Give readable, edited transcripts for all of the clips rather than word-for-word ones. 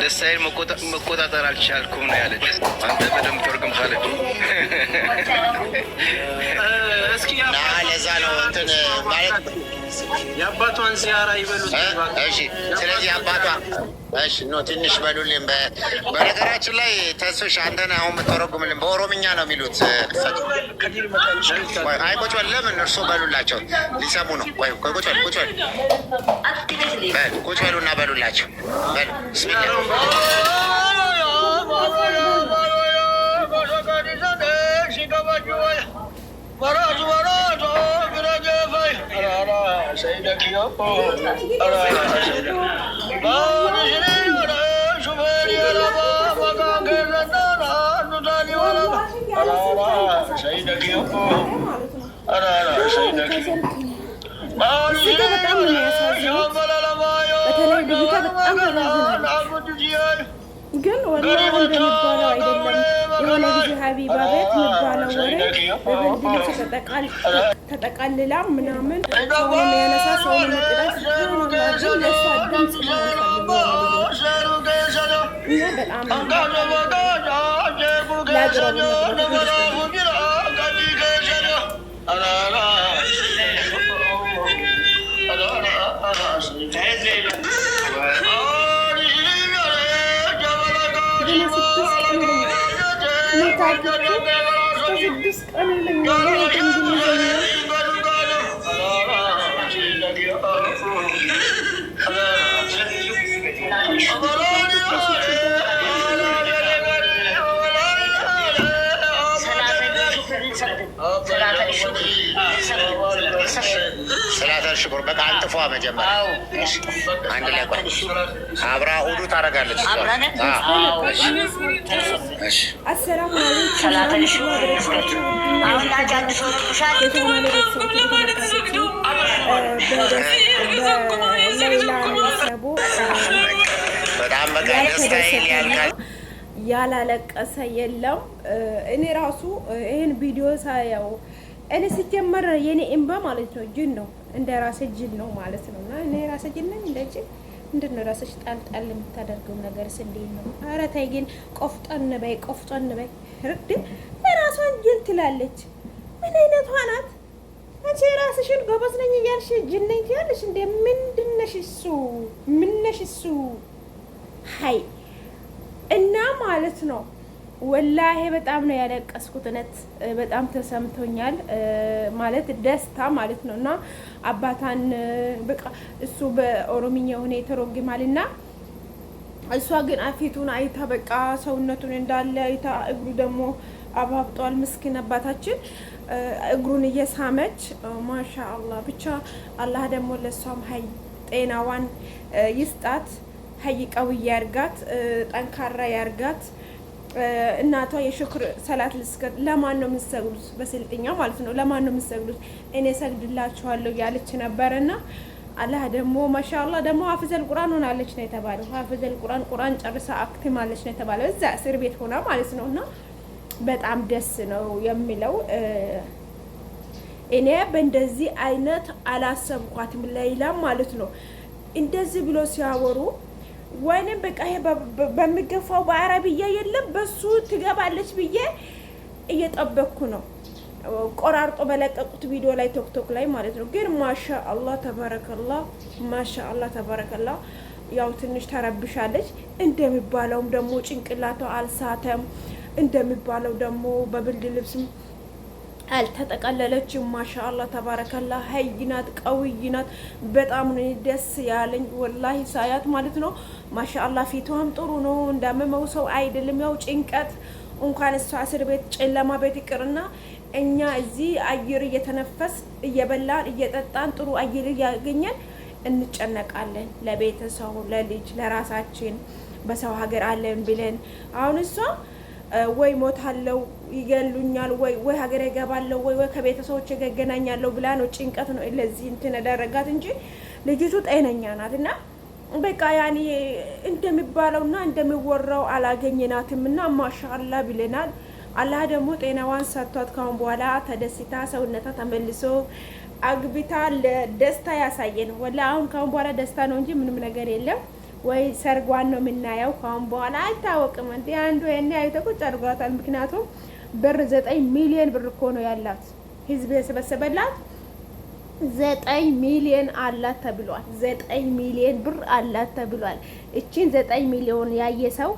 ደስታዬን መቆጣጠር አልቻልኩም ነው ያለች። አንተ በደንብ ተርጉም ካለች እስኪ ለዛ ነው እንትን ማለት የአባቷን ዚያራ ይበሉት። እሺ፣ ስለዚህ አባቷ እሺ ነው ትንሽ በሉልኝ። በነገራችን ላይ ተስፍሽ አንተን አሁን የምትተረጉምልን በኦሮምኛ ነው የሚሉት። አይ ቁጭ በል። ለምን እርሶ በሉላቸው፣ ሊሰሙ ነው። ቆይ ቁጭ በል፣ ቁጭ በል፣ ቁጭ በሉና በሉላቸው። በሉ ብስሚላ ግን ወላሂ እንደሚባለው አይደለም። የሆነ ጊዜ ሀቢባ ቤት የሚባለው ወሬ በብርድ ተጠቃልላ ምናምን ሰውን የሚያነሳ ሰውን መጥዳት ግን ለእሷ ድምፅ እና በጣም ሰላተል ሽኩር በቃ አንጥፏ መጀመሪያ አንድ ላይ ቆይ አብራ ሁሉ ታደርጋለች። አሰላሙ አለይኩም ሰላተል ሽኩር አሁን አጃንሱ በጣም በቃ ደስታዬን ያልካል። ያላለቀሰ የለም። እኔ ራሱ ይሄን ቪዲዮ ሳያው እኔ ሲጀመር የኔ እንባ ማለት ነው ጅን ነው፣ እንደ ራሴ ጅን ነው ማለት ነው። እና እኔ ራሴ ጅን ነኝ እንደ ጅን ምንድን ነው ራስሽ ጣልጣል የምታደርገው ነገርስ እንዴት ነው? ኧረ ተይ ግን ቆፍጠን በይ፣ ቆፍጠን በይ። ርድ ለራሷን ጅል ትላለች። ምን አይነቷ ናት? አንቺ ራስሽን ጎበዝ ነኝ እያልሽ ጅን ነኝ ትያለሽ እንዴ? ምንድነሽ እሱ? ምንነሽ እሱ? ሀይ እና ማለት ነው ወላሂ በጣም ነው ያለቀስኩት። እውነት በጣም ተሰምቶኛል ማለት ደስታ ማለት ነው። እና አባታን በቃ እሱ በኦሮምኛ ሆነ የተረጎማልና እሷ ግን አፊቱን አይታ በቃ ሰውነቱን እንዳለ አይታ እግሩ ደግሞ አባብጧል። ምስኪን አባታችን እግሩን እየሳመች ማሻአላህ። ብቻ አላህ ደግሞ ለሷም ሀይ ጤናዋን ይስጣት፣ ሀይ ቀውይ ያርጋት፣ ጠንካራ ያርጋት። እናቷ የሽክር ሰላት ልስገድ። ለማን ነው የምትሰግዱት? በስልጥኛ ማለት ነው። ለማን ነው የምትሰግዱት? እኔ ሰግድላችኋለሁ ያለች ነበርና አላህ ደግሞ ማሻአላህ ደግሞ ሀፍዘል ቁርአን ሆናለች ነው የተባለው። ሀፍዘል ቁርአን ጨርሳ አክትማለች ነው የተባለው እዛ እስር ቤት ሆና ማለት ነውና በጣም ደስ ነው የሚለው። እኔ በእንደዚህ አይነት አላሰብኳትም ሌላ ማለት ነው። እንደዚህ ብሎ ሲያወሩ ወይንም በቃ ይሄ በሚገፋው በአረብያ የለም በሱ ትገባለች ብዬ እየጠበቅኩ ነው። ቆራርጦ በለቀቁት ቪዲዮ ላይ ቶክቶክ ላይ ማለት ነው። ግን ማሻአላህ ተባረከላህ፣ ማሻአላህ ተባረከላህ። ያው ትንሽ ተረብሻለች እንደሚባለውም ደግሞ ጭንቅላቷ አልሳተም፣ እንደሚባለው ደግሞ በብልድ ልብስም አልተጠቀለለችም። ማሻአላህ ተባረከላህ። ሀይናት ቀውይናት። በጣም ነው ደስ ያለኝ ወላሂ ሳያት ማለት ነው። ማሻአላህ ፊቷም ጥሩ ነው፣ እንዳመመው ሰው አይደለም። ያው ጭንቀት እንኳን እሷ እስር ቤት ጨለማ ቤት ይቅርና እኛ እዚህ አየር እየተነፈስ እየበላን እየጠጣን ጥሩ አየር እያገኘን እንጨነቃለን። ለቤተሰቡ፣ ለልጅ፣ ለራሳችን በሰው ሀገር አለን ብለን አሁን እሷ ወይ ሞታለው ይገሉኛል፣ ወይ ሀገር ይገባለው፣ ወይ ከቤተሰቦች ገገናኛለው ብላ ነው ጭንቀት ነው ለዚህ እንትን ያደረጋት እንጂ ልጅቱ ጤነኛ ናት። እና በቃ ያኔ እንደሚባለውና እንደሚወራው አላገኘናትም። እና ማሻአላህ ብለናል። አላህ ደግሞ ጤናዋን ሰጥቷት ካሁን በኋላ ተደስታ ሰውነታ ተመልሶ አግብታ ለደስታ ያሳየን። ወላ አሁን ካሁን በኋላ ደስታ ነው እንጂ ምንም ነገር የለም። ወይ ሰርጓን ነው የምናየው። ካሁን በኋላ አይታወቅም። እንዴ አንዱ የኔ አይተቁ ጨርጓታል። ምክንያቱም ብር 9 ሚሊዮን ብር እኮ ነው ያላት ህዝብ የሰበሰበላት 9 ሚሊዮን አላት ተብሏል። 9 ሚሊዮን ብር አላት ተብሏል። እቺን 9 ሚሊዮን ያየ ሰው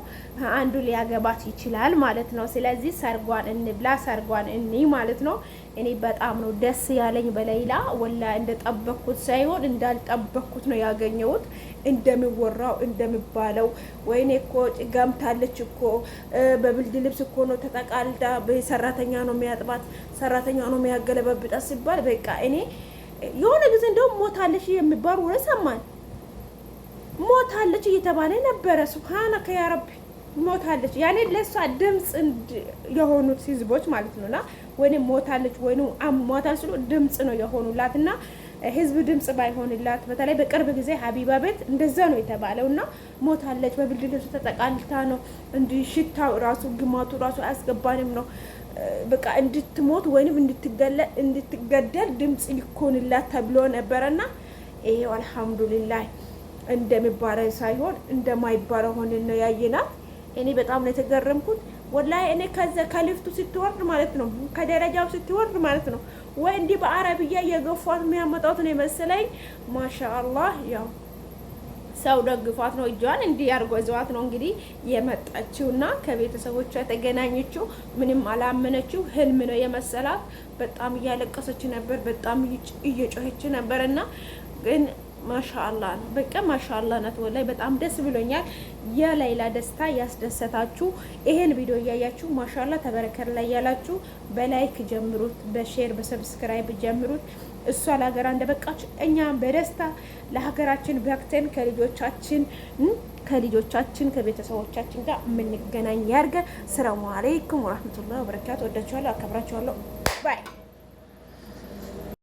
አንዱ ሊያገባት ይችላል ማለት ነው። ስለዚህ ሰርጓን እንብላ፣ ሰርጓን እኒ ማለት ነው። እኔ በጣም ነው ደስ ያለኝ በሌላ ወላ እንደጠበኩት ሳይሆን እንዳልጠበኩት ነው ያገኘሁት። እንደሚወራው እንደሚባለው ወይኔ እኮ ገምታለች እኮ በብልድ ልብስ እኮ ነው ተጠቃልዳ፣ በሰራተኛ ነው የሚያጥባት፣ ሰራተኛ ነው የሚያገለበብጣት ሲባል በቃ እኔ የሆነ ጊዜ እንደውም ሞታለች የሚባል ወሬ ሰማን። ሞታለች እየተባለ ነበረ። ሱብሃነከ ያ ረቢ ሞታለች። ያኔ ለሷ ድምጽ የሆኑት ህዝቦች ማለት ነውና ወይኔ ሞታለች ወይኔ አሟታል ሲሉ ድምጽ ነው የሆኑላትና ህዝብ ድምጽ ባይሆንላት በተለይ በቅርብ ጊዜ ሀቢባ ቤት እንደዛ ነው የተባለውና ሞታለች በብልድ ልብስ ተጠቃልታ ነው እንዲ ሽታው ራሱ ግማቱ ራሱ አያስገባንም ነው በቃ እንድትሞት ወይንም እንድትገደል ድምጽ ሊኮንላት ተብሎ ነበርና ይሄው አልহামዱሊላህ እንደሚባለው ሳይሆን እንደማይባለው ሆነ ነው ያየናት። እኔ በጣም ነው የተገረምኩት ወላሂ። እኔ ከዛ ከሊፍቱ ስትወርድ ማለት ነው ከደረጃው ስትወርድ ማለት ነው ወይ እንዲህ በአረብያ የገፏት የሚያመጣት ነው መሰለኝ። ማሻአላህ ያው ሰው ደግፏት ነው እጇን እንዲህ ያርጎዟት ነው እንግዲህ የመጣችውና ከቤተሰቦቿ ተገናኘችው። ምንም አላመነችው፣ ህልም ነው የመሰላት። በጣም እያለቀሰች ነበር፣ በጣም እየጮኸች ነበርና ግን ማሻአላህ ነው በቃ ማሻአላህ ናት። ወላሂ በጣም ደስ ብሎኛል። የሌላ ደስታ ያስደሰታችሁ ይሄን ቪዲዮ እያያችሁ ማሻአላህ ተበረከር ላይ ያላችሁ በላይክ ጀምሩት፣ በሼር በሰብስክራይብ ጀምሩት። እሷ ለሀገር እንደበቃች እኛ በደስታ ለሀገራችን በክተን ከልጆቻችን ከቤተሰቦቻችን ጋር የምንገናኝ ያርገ። ሰላም አለይኩም ወራህመቱላሂ ወበረካቱ። ወዳችኋለሁ፣ አከብራችኋለሁ። ባይ